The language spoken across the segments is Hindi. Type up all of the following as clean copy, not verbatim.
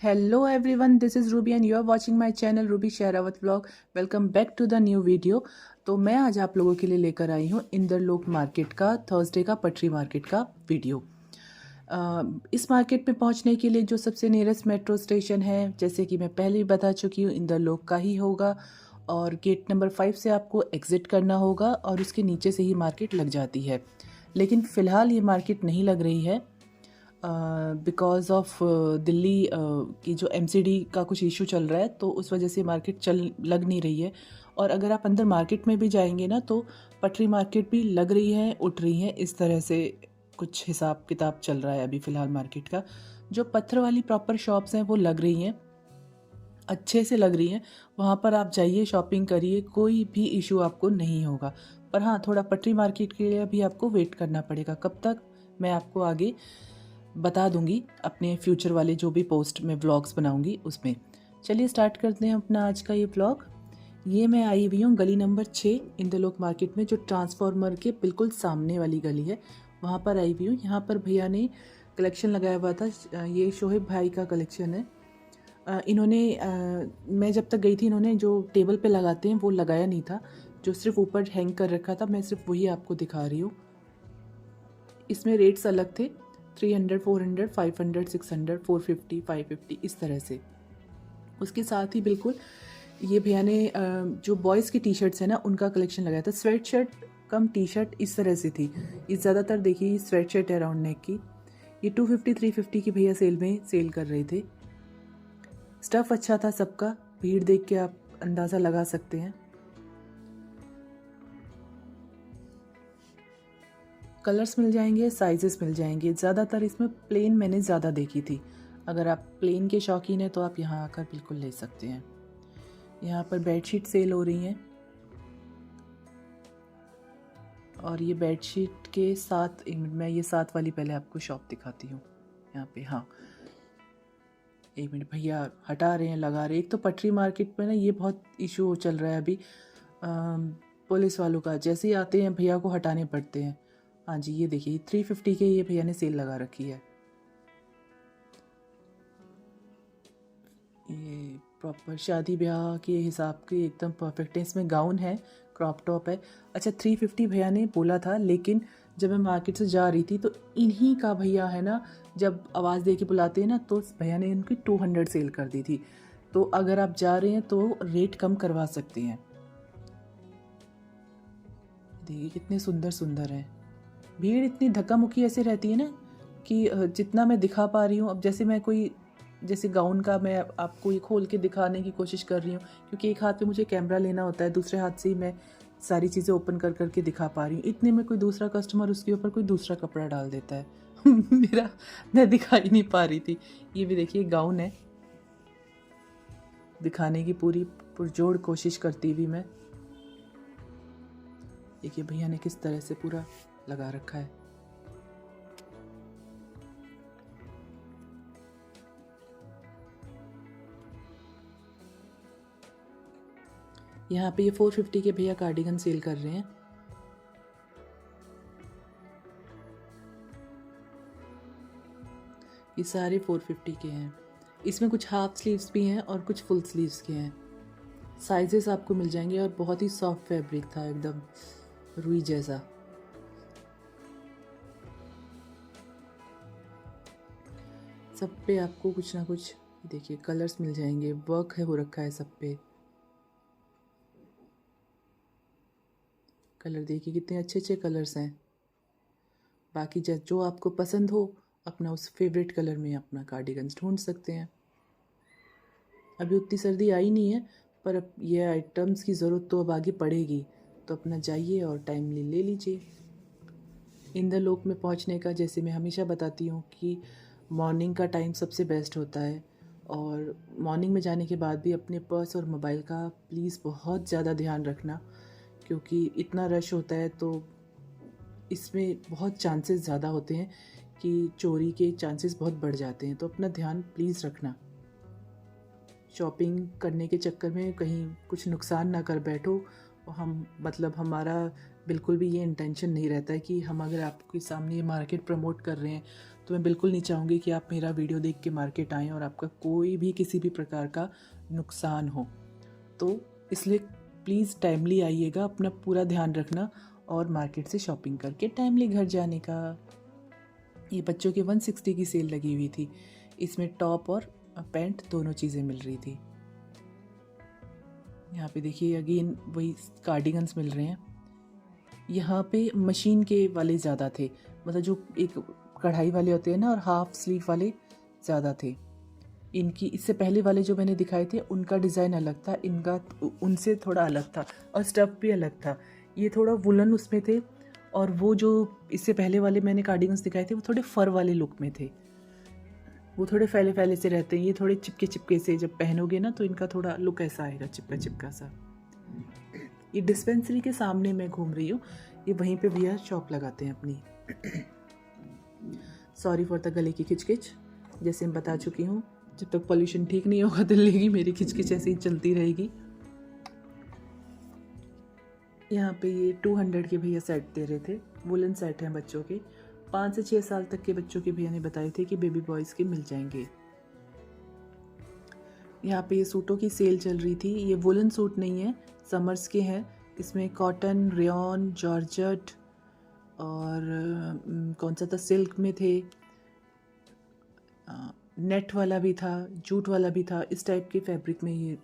Hello everyone, this is Ruby and you are watching my channel Ruby Shehrawat Vlog. Welcome back to the new video. तो मैं आज आप लोगों के लिए लेकर आई हूँ इंदरलोक मार्केट का थर्सडे का पटरी मार्केट का वीडियो। इस मार्केट में पहुँचने के लिए जो सबसे नियरेस्ट मेट्रो स्टेशन है, जैसे कि मैं पहले ही बता चुकी हूँ, इंदरलोक का ही होगा और गेट नंबर 5 से आपको एग्ज़िट करना होगा और उसके नीचे से ही मार्केट लग जाती है। लेकिन फ़िलहाल ये मार्केट नहीं लग रही है बिकॉज़ ऑफ दिल्ली की जो एमसीडी का कुछ इशू चल रहा है, तो उस वजह से मार्केट लग नहीं रही है। और अगर आप अंदर मार्केट में भी जाएंगे ना, तो पटरी मार्केट भी लग रही है, उठ रही है, इस तरह से कुछ हिसाब किताब चल रहा है अभी फ़िलहाल मार्केट का। जो पत्थर वाली प्रॉपर शॉप्स हैं वो लग रही हैं, अच्छे से लग रही हैं। वहाँ पर आप जाइए, शॉपिंग करिए, कोई भी इशू आपको नहीं होगा। पर हाँ, थोड़ा पटरी मार्केट के लिए अभी आपको वेट करना पड़ेगा। कब तक, मैं आपको आगे बता दूंगी अपने फ्यूचर वाले जो भी पोस्ट में व्लॉग्स बनाऊंगी उसमें। चलिए स्टार्ट करते हैं अपना आज का ये व्लॉग। ये मैं आई हुई हूँ गली नंबर 6 इंदरलोक मार्केट में, जो ट्रांसफार्मर के बिल्कुल सामने वाली गली है, वहाँ पर आई हुई हूँ। यहाँ पर भैया ने कलेक्शन लगाया हुआ था, ये शोहेब भाई का कलेक्शन है। इन्होंने मैं जब तक गई थी, इन्होंने जो टेबल पे लगाते हैं वो लगाया नहीं था, जो सिर्फ ऊपर हैंग कर रखा था। मैं सिर्फ वही आपको दिखा रही हूँ। इसमें रेट्स अलग थे, 300, 400, 500, 600, 450, 550, इस तरह से। उसके साथ ही बिल्कुल ये भैया ने जो बॉयज़ की टी शर्ट्स है ना, उनका कलेक्शन लगाया था। स्वेट शर्ट कम टी शर्ट इस तरह से थी। इस ज़्यादातर देखिए स्वेट शर्ट है राउंड नेक की, ये 250, 350 की भैया सेल कर रहे थे। स्टफ़ अच्छा था सबका, भीड़ देख के आप अंदाज़ा लगा सकते हैं। कलर्स मिल जाएंगे, साइजेस मिल जाएंगे। ज़्यादातर इसमें प्लेन मैंने ज़्यादा देखी थी। अगर आप प्लेन के शौकीन हैं तो आप यहाँ आकर बिल्कुल ले सकते हैं। यहाँ पर बेडशीट सेल हो रही हैं और ये बेडशीट के साथ, एक मिनट, मैं ये साथ वाली पहले आपको शॉप दिखाती हूँ। यहाँ पे, हाँ, एक मिनट, भैया हटा रहे हैं, लगा रहे हैं। एक तो पटरी मार्केट में ना ये बहुत इशू चल रहा है अभी, पुलिस वालों का, जैसे ही आते हैं भैया को हटाने पड़ते हैं। हाँ जी, ये देखिए 350 के ये भैया ने सेल लगा रखी है। ये प्रॉपर शादी ब्याह के हिसाब के एकदम परफेक्ट है। इसमें गाउन है, क्रॉप टॉप है। अच्छा, 350 भैया ने बोला था, लेकिन जब मैं मार्केट से जा रही थी तो इन्हीं का भैया है ना, जब आवाज़ दे के बुलाते हैं ना, तो भैया ने इनकी 200 सेल कर दी थी। तो अगर आप जा रहे हैं तो रेट कम करवा सकते हैं। देखिए कितने सुंदर सुंदर हैं। भीड़ इतनी धक्का मुक्की ऐसे रहती है ना कि जितना मैं दिखा पा रही हूँ, अब जैसे मैं कोई, जैसे गाउन का मैं आपको ये खोल के दिखाने की कोशिश कर रही हूँ, क्योंकि एक हाथ पे मुझे कैमरा लेना होता है, दूसरे हाथ से ही मैं सारी चीज़ें ओपन कर करके दिखा पा रही हूँ। इतने में कोई दूसरा कस्टमर उसके ऊपर कोई दूसरा कपड़ा डाल देता है। मैं दिखा ही नहीं पा रही थी। ये भी देखिए गाउन है, दिखाने की पूरी पुरजोर कोशिश करती हुई मैं। देखिए भैया ने किस तरह से पूरा लगा रखा है। यहाँ पे ये 450 के भैया कार्डिगन सेल कर रहे हैं। ये सारे 450 के हैं। इसमें कुछ हाफ स्लीव्स भी हैं और कुछ फुल स्लीव्स के हैं। साइजेस आपको मिल जाएंगे और बहुत ही सॉफ्ट फैब्रिक था, एकदम रुई जैसा। सब पे आपको कुछ ना कुछ देखिए कलर्स मिल जाएंगे, वर्क है हो रखा है सब पे। कलर देखिए कितने अच्छे अच्छे कलर्स हैं। बाकी जो आपको पसंद हो, अपना उस फेवरेट कलर में अपना कार्डिगन्स ढूंढ सकते हैं। अभी उतनी सर्दी आई नहीं है, पर अब ये आइटम्स की ज़रूरत तो अब आगे पड़ेगी, तो अपना जाइए और टाइमली ले लीजिए। इंदरलोक में पहुंचने का, जैसे मैं हमेशा बताती हूँ कि मॉर्निंग का टाइम सबसे बेस्ट होता है, और मॉर्निंग में जाने के बाद भी अपने पर्स और मोबाइल का प्लीज़ बहुत ज़्यादा ध्यान रखना, क्योंकि इतना रश होता है तो इसमें बहुत चांसेस ज़्यादा होते हैं कि चोरी के चांसेस बहुत बढ़ जाते हैं। तो अपना ध्यान प्लीज़ रखना। शॉपिंग करने के चक्कर में कहीं कुछ नुकसान ना कर बैठो। हम, मतलब हमारा बिल्कुल भी ये इंटेंशन नहीं रहता है कि हम अगर आपके सामने ये मार्केट प्रमोट कर रहे हैं तो मैं बिल्कुल नहीं चाहूँगी कि आप मेरा वीडियो देख के मार्केट आएँ और आपका कोई भी किसी भी प्रकार का नुकसान हो। तो इसलिए प्लीज़ टाइमली आइएगा, अपना पूरा ध्यान रखना और मार्केट से शॉपिंग करके टाइमली घर जाने का। ये बच्चों की 160 की सेल लगी हुई थी, इसमें टॉप और पैंट दोनों चीज़ें मिल रही थी। यहाँ पे देखिए अगेन वही कार्डिगन्स मिल रहे हैं। यहाँ पे मशीन के वाले ज़्यादा थे, मतलब जो एक कढ़ाई वाले होते हैं ना और हाफ स्लीव वाले ज़्यादा थे। इनकी इससे पहले वाले जो मैंने दिखाए थे उनका डिज़ाइन अलग था, इनका उनसे थोड़ा अलग था और स्टफ़ भी अलग था। ये थोड़ा वुलन उसमें थे और वो जो इससे पहले वाले मैंने कार्डिगन्स दिखाए थे वो थोड़े फर वाले लुक में थे। वो थोड़े फैले फैले से रहते हैं, ये थोड़े चिपके चिपके से जब पहनोगे ना तो इनका थोड़ा लुक ऐसा आएगा, चिपका चिपका सा। ये डिस्पेंसरी के सामने मैं घूम रही हूँ, ये वहीं पे भैया शॉप लगाते हैं अपनी। सॉरी फॉर द गले की खिचखिच, जैसे मैं बता चुकी हूँ, जब तक पॉल्यूशन ठीक नहीं होगा दिल्ली की मेरी खिचखिच ऐसे ही चलती रहेगी। यहाँ पे ये 200 के भैया सेट दे रहे थे, वुलन सेट हैं बच्चों के। 5 से 6 साल तक के बच्चों के भैया ने बताए थे कि बेबी बॉयज़ के मिल जाएंगे। यहाँ पे ये सूटों की सेल चल रही थी। ये वुलन सूट नहीं है, समर्स के हैं। इसमें कॉटन, रेयॉन, जॉर्जेट और कौन सा था, सिल्क में थे, नेट वाला भी था, जूट वाला भी था। इस टाइप के फैब्रिक में ये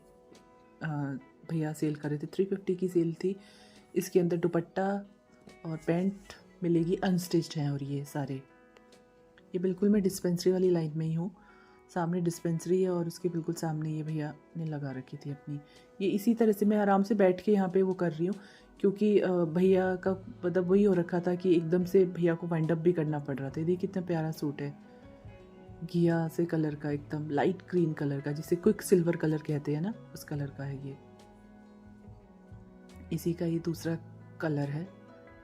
भैया सेल कर रहे थे। 350 की सेल थी। इसके अंदर दुपट्टा और पैंट मिलेगी, अनस्टिच्ड हैं और ये सारे। ये बिल्कुल मैं डिस्पेंसरी वाली लाइन में ही हूँ, सामने डिस्पेंसरी है और उसके बिल्कुल सामने ये भैया ने लगा रखी थी अपनी। ये इसी तरह से मैं आराम से बैठ के यहाँ पे वो कर रही हूँ, क्योंकि भैया का मतलब वही हो रखा था कि एकदम से भैया को वाइंड अप भी करना पड़ रहा था। देखिए कितना प्यारा सूट है, घिया से कलर का, एकदम लाइट ग्रीन कलर का, जिसे क्विक सिल्वर कलर कहते हैं ना, उस कलर का है ये। इसी का ये दूसरा कलर है,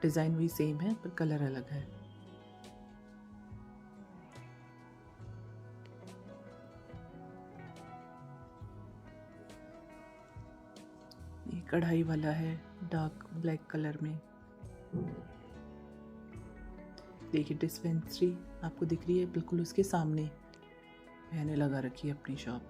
डिज़ाइन वही सेम है पर कलर अलग है। ये कढ़ाई वाला है डार्क ब्लैक कलर में। देखिए डिस्पेंसरी आपको दिख रही है, बिल्कुल उसके सामने मैंने लगा रखी है अपनी शॉप।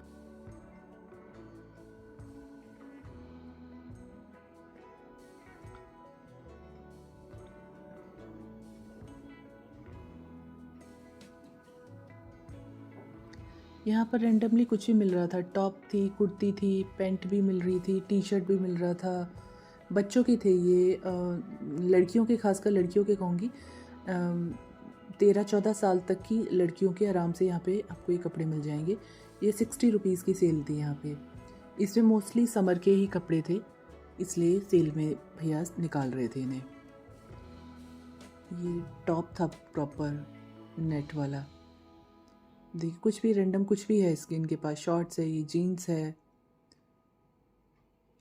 यहाँ पर रेंडमली कुछ भी मिल रहा था, टॉप थी, कुर्ती थी, पैंट भी मिल रही थी, टी शर्ट भी मिल रहा था। बच्चों के थे ये, लड़कियों के, खासकर लड़कियों के कहूँगी, 13-14 साल तक की लड़कियों के आराम से यहाँ पे आपको ये कपड़े मिल जाएंगे। ये 60 रुपीज़ की सेल थी यहाँ पे। इसमें मोस्टली समर के ही कपड़े थे, इसलिए सेल में भैया निकाल रहे थे इन्हें। ये टॉप था प्रॉपर नेट वाला। देखिए कुछ भी रेंडम कुछ भी है इसके, इनके पास शॉर्ट्स है, ये जीन्स है।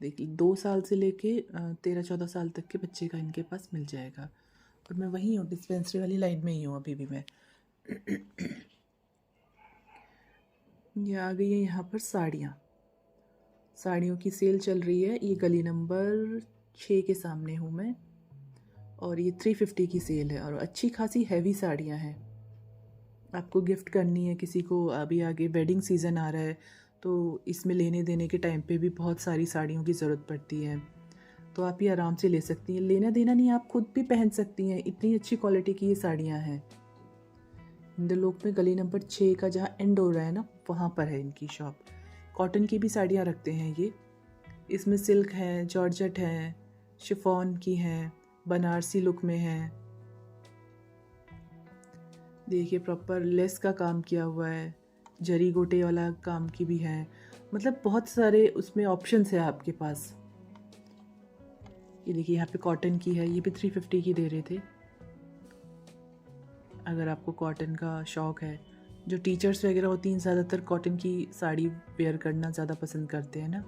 देखिए 2 साल से लेके 13-14 साल तक के बच्चे का इनके पास मिल जाएगा। और मैं वहीं हूँ, डिस्पेंसरी वाली लाइन में ही हूँ अभी भी मैं। ये आ गई है यहाँ पर साड़ियाँ, साड़ियों की सेल चल रही है। ये गली नंबर 6 के सामने हूँ मैं, और ये 350 की सेल है और अच्छी खासी हैवी साड़ियाँ हैं। आपको गिफ्ट करनी है किसी को, अभी आगे वेडिंग सीज़न आ रहा है, तो इसमें लेने देने के टाइम पे भी बहुत सारी साड़ियों की ज़रूरत पड़ती है, तो आप ये आराम से ले सकती हैं। लेना देना नहीं, आप खुद भी पहन सकती हैं, इतनी अच्छी क्वालिटी की ये साड़ियाँ हैं। इंद्रलोक में गली नंबर 6 का जहाँ एंड हो रहा है ना, वहाँ पर है इनकी शॉप। कॉटन की भी साड़ियाँ रखते हैं ये। इसमें सिल्क है, जॉर्जेट है, शिफॉन की हैं, बनारसी लुक में है। देखिए प्रॉपर लेस का काम किया हुआ है, जरी गोटे वाला काम की भी है, मतलब बहुत सारे उसमें ऑप्शंस है आपके पास। ये देखिए यहाँ पे कॉटन की है, ये भी 350 की दे रहे थे। अगर आपको कॉटन का शौक़ है, जो टीचर्स वगैरह होती हैं ज़्यादातर कॉटन की साड़ी वेयर करना ज़्यादा पसंद करते हैं ना,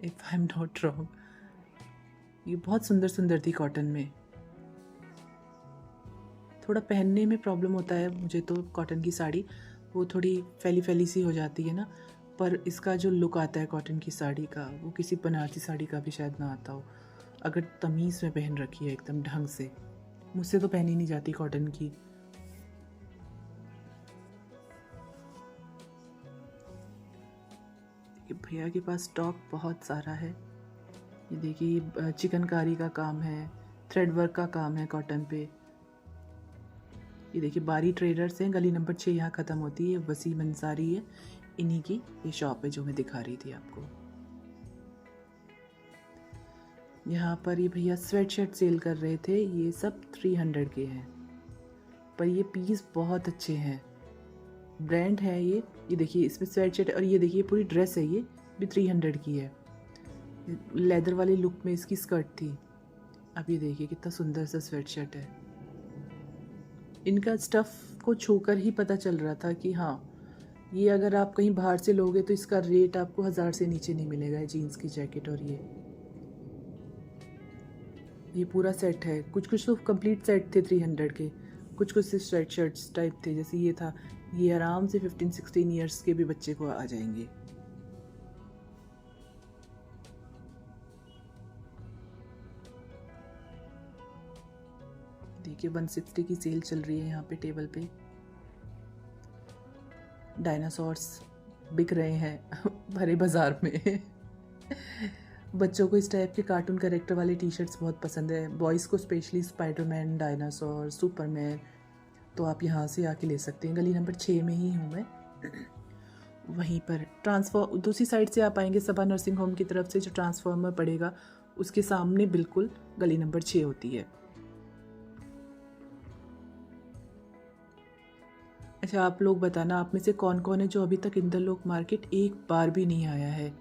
if I am not wrong. ये बहुत सुंदर सुंदर थी कॉटन में। थोड़ा पहनने में प्रॉब्लम होता है मुझे तो कॉटन की साड़ी, वो थोड़ी फैली फैली सी हो जाती है ना, पर इसका जो लुक आता है कॉटन की साड़ी का, वो किसी बनारसी साड़ी का भी शायद ना आता हो, अगर तमीज़ में पहन रखी है एकदम ढंग से। मुझसे तो पहनी नहीं जाती कॉटन की। ये भैया के पास स्टॉक बहुत सारा है। ये देखिए चिकनकारी का काम है, थ्रेड वर्क का काम है कॉटन पे। ये देखिए बारी ट्रेडर्स हैं, गली नंबर 6 यहाँ ख़त्म होती है। वसीम अंसारी है, इन्हीं की ये शॉप है जो मैं दिखा रही थी आपको। यहाँ पर ये भैया स्वेट शर्ट सेल कर रहे थे, ये सब 300 के हैं, पर ये पीस बहुत अच्छे हैं, ब्रांड है ये। ये देखिए इसमें स्वेट शर्ट और ये देखिए पूरी ड्रेस है, ये भी 300 की है। लेदर वाली लुक में इसकी स्कर्ट थी। अब ये देखिए कितना सुंदर सा स्वेट शर्ट है। इनका स्टफ़ को छूकर ही पता चल रहा था कि हाँ, ये अगर आप कहीं बाहर से लोगे तो इसका रेट आपको 1000 से नीचे नहीं मिलेगा। जीन्स की जैकेट और ये पूरा सेट है। कुछ कुछ तो कंप्लीट सेट थे 300 के, कुछ कुछ सिर्फ स्वेट शर्ट्स टाइप थे। जैसे ये था, ये आराम से 15-16 ईयर्स के भी बच्चे को आ जाएंगे। देखिए 160 की सेल चल रही है यहाँ पे टेबल पे। डायनासोर्स बिक रहे हैं भरे बाजार में। बच्चों को इस टाइप के कार्टून कैरेक्टर वाले टी शर्ट्स बहुत पसंद है, बॉयज़ को स्पेशली स्पाइडरमैन, डायनासोर, सुपरमैन। तो आप यहाँ से आके ले सकते हैं। गली नंबर 6 में ही हूँ मैं। वहीं पर दूसरी साइड से आप आएंगे सबा नर्सिंग होम की तरफ से, जो ट्रांसफार्मर पड़ेगा उसके सामने बिल्कुल गली नंबर 6 होती है। अच्छा, आप लोग बताना, आप में से कौन कौन है जो अभी तक इंदरलोक मार्केट एक बार भी नहीं आया है।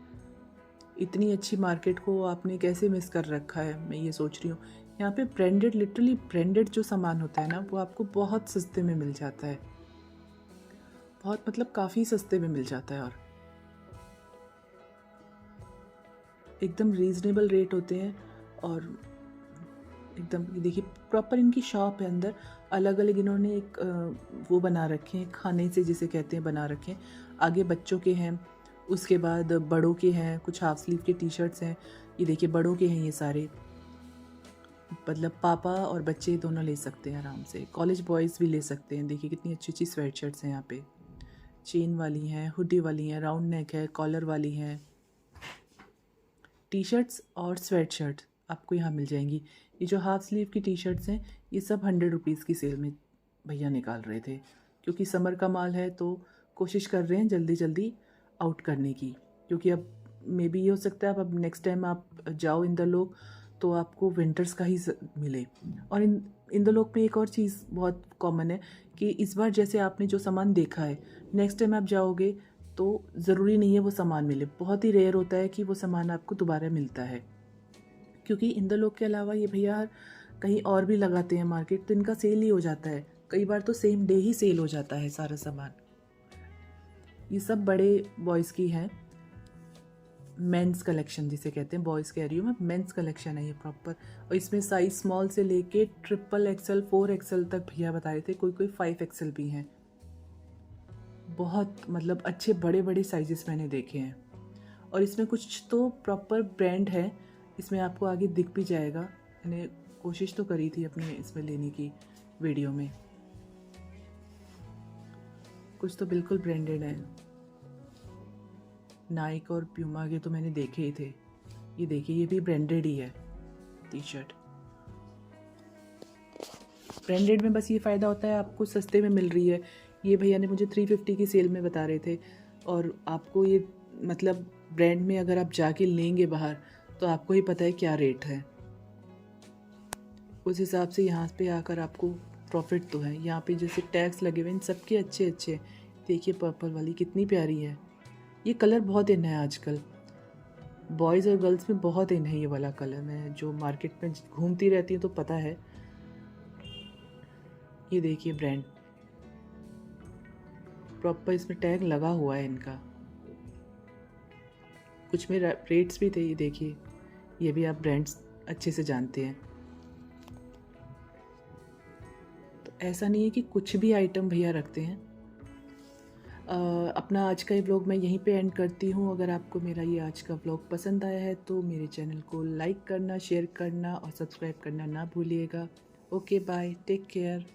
इतनी अच्छी मार्केट को आपने कैसे मिस कर रखा है, मैं ये सोच रही हूँ। यहाँ पे ब्रांडेड, लिटरली ब्रांडेड जो सामान होता है ना, वो आपको बहुत सस्ते में मिल जाता है। बहुत मतलब काफ़ी सस्ते में मिल जाता है, और एकदम रीज़नेबल रेट होते हैं। और एकदम ये देखिए प्रॉपर इनकी शॉप है, अंदर अलग अलग इन्होंने एक वो बना रखे हैं, खाने से जिसे कहते हैं बना रखे हैं। आगे बच्चों के हैं, उसके बाद बड़ों के हैं, कुछ हाफ स्लीव के टी शर्ट्स हैं। ये देखिए बड़ों के हैं ये सारे, मतलब पापा और बच्चे दोनों ले सकते हैं आराम से, कॉलेज बॉयज़ भी ले सकते हैं। देखिए कितनी अच्छी अच्छी स्वेट शर्ट्स हैं यहाँ पे, चेन वाली हैं, हुडी वाली हैं, राउंड नेक है, कॉलर वाली हैं। टी शर्ट्स और स्वेट शर्ट आपको यहाँ मिल जाएंगी। ये जो हाफ स्लीव की टी शर्ट्स हैं, ये सब 100 रुपीज़ की सेल में भैया निकाल रहे थे, क्योंकि समर का माल है तो कोशिश कर रहे हैं जल्दी जल्दी आउट करने की। क्योंकि अब मे बी ये हो सकता है अब नेक्स्ट टाइम आप जाओ इंदरलोक तो आपको विंटर्स का ही मिले। और इंदरलोक में एक और चीज़ बहुत कॉमन है कि इस बार जैसे आपने जो सामान देखा है, नेक्स्ट टाइम आप जाओगे तो ज़रूरी नहीं है वो सामान मिले। बहुत ही रेयर होता है कि वो सामान आपको दोबारा मिलता है, क्योंकि इंदरलोक के अलावा ये भैया कहीं और भी लगाते हैं मार्केट, तो इनका सेल ही हो जाता है। कई बार तो सेम डे ही सेल हो जाता है सारा सामान। ये सब बड़े बॉयज़ की हैं, मेंस कलेक्शन जिसे कहते हैं, बॉयज़ कह रही हूँ मैं, मेंस कलेक्शन है ये प्रॉपर। और इसमें साइज स्मॉल से लेके XXL 4XL तक भैया बता रहे थे, कोई कोई 5XL भी हैं। बहुत मतलब अच्छे बड़े बड़े साइजेस मैंने देखे हैं। और इसमें कुछ तो प्रॉपर ब्रांड है, इसमें आपको आगे दिख भी जाएगा। मैंने कोशिश तो करी थी अपने इसमें लेने की वीडियो में, कुछ तो बिल्कुल ब्रांडेड है। नाइक और प्यूमा के तो मैंने देखे ही थे। ये देखिए ये भी ब्रांडेड ही है टी शर्ट। ब्रांडेड में बस ये फ़ायदा होता है आपको सस्ते में मिल रही है। ये भैया ने मुझे 350 की सेल में बता रहे थे, और आपको ये मतलब ब्रांड में अगर आप जाके लेंगे बाहर तो आपको ही पता है क्या रेट है। उस हिसाब से यहाँ पे आकर आपको प्रॉफिट तो है। यहाँ पे जैसे टैग्स लगे हुए इन सबके अच्छे अच्छे। देखिए पर्पल वाली कितनी प्यारी है, ये कलर बहुत इन है आजकल, बॉयज़ और गर्ल्स में बहुत इन है ये वाला कलर। मैं जो मार्केट में घूमती रहती हूँ तो पता है। ये देखिए ब्रांड प्रॉपर इसमें टैग लगा हुआ है इनका, कुछ में रेट्स भी थे। ये देखिए ये भी आप ब्रांड्स अच्छे से जानते हैं, तो ऐसा नहीं है कि कुछ भी आइटम भैया रखते हैं। अपना आज का ये व्लॉग मैं यहीं पे एंड करती हूँ। अगर आपको मेरा ये आज का व्लॉग पसंद आया है तो मेरे चैनल को लाइक करना, शेयर करना और सब्सक्राइब करना ना भूलिएगा। Okay bye, take care.